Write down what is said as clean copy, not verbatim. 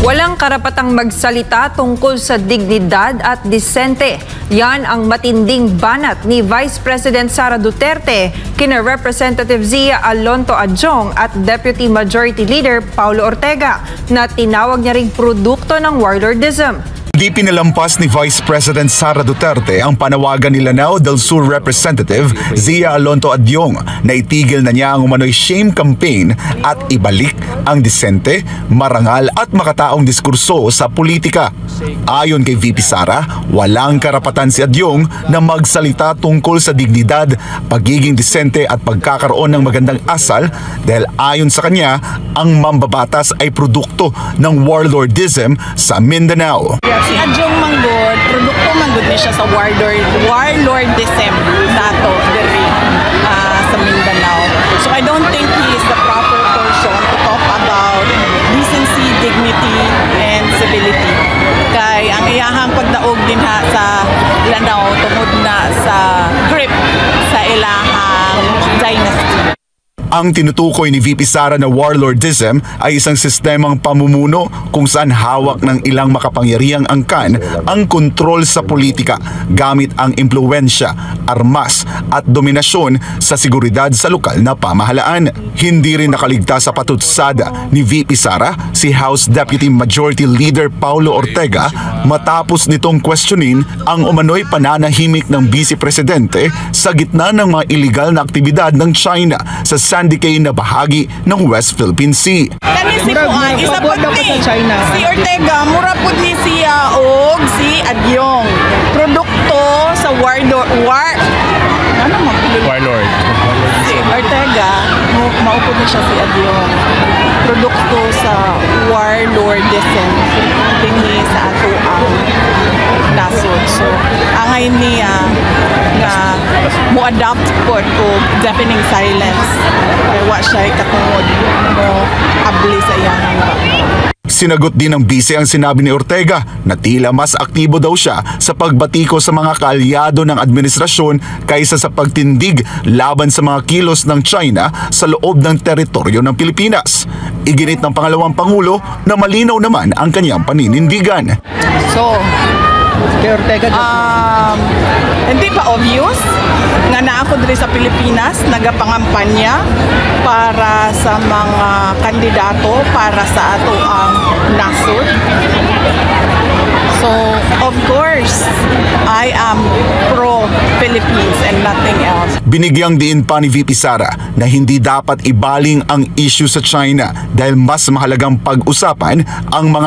Walang karapatang magsalita tungkol sa dignidad at disente. Yan ang matinding banat ni Vice President Sara Duterte kina Representative Zia Alonto Adjong at Deputy Majority Leader Paulo Ortega na tinawag niya ring produkto ng warlordism. Di pinalampas ni Vice President Sara Duterte ang panawagan ni Lanao del Sur Representative Zia Alonto Adjong na itigil na niya ang umano'y shame campaign at ibalik ang disente, marangal at makataong diskurso sa politika. Ayon kay VP Sara, walang karapatan si Adjong na magsalita tungkol sa dignidad, pagiging disente at pagkakaroon ng magandang asal dahil ayon sa kanya, ang mambabatas ay produkto ng warlordism sa Mindanao. Si Adjong manggod, produkto manggod niya siya sa warlordism nato diri sa Mindanao. So I don't think he is the proper person to talk about decency, dignity, and civility. Kay ang iyahang pagdaog din sa Lanao tungod na sa grip sa ilahang dynasty. Ang tinutukoy ni VP Sara na warlordism ay isang sistemang pamumuno kung saan hawak ng ilang makapangyarihang angkan ang kontrol sa politika gamit ang impluwensya, armas at dominasyon sa seguridad sa lokal na pamahalaan. Hindi rin nakaligtas sa patutsada ni VP Sara si House Deputy Majority Leader Paulo Ortega matapos nitong questionin ang umano'y pananahimik ng Vice Presidente sa gitna ng mga illegal na aktibidad ng China sa Sandy Cay na bahagi ng West Philippine Sea. Kani si Puan, isa po si Ortega, mura po ni siya og si Adjong. Produkto sa warlord. Si Ortega, maupod na siya si Adjong. Produkto sa warlordism. Dinhi sa ato ang nasod. So, angay niya nga mo-adapt po o deafening silence. Kaya wa siya katungod mo abli sa iyang Sinagot din ng bise ang sinabi ni Ortega na tila mas aktibo daw siya sa pagbatiko sa mga kaalyado ng administrasyon kaysa sa pagtindig laban sa mga kilos ng China sa loob ng teritoryo ng Pilipinas. Iginit ng pangalawang Pangulo na malinaw naman ang kanyang paninindigan. So, kay Ortega, hindi pa obvious nga naa ko diri sa Pilipinas nagapangampanya para sa mga kandidato para sa ato ang nasod. So, of course, I am pro-Philippines and nothing else. Binigyang diin pa ni VP Sara na hindi dapat ibaling ang issue sa China dahil mas mahalagang pag-usapan ang mga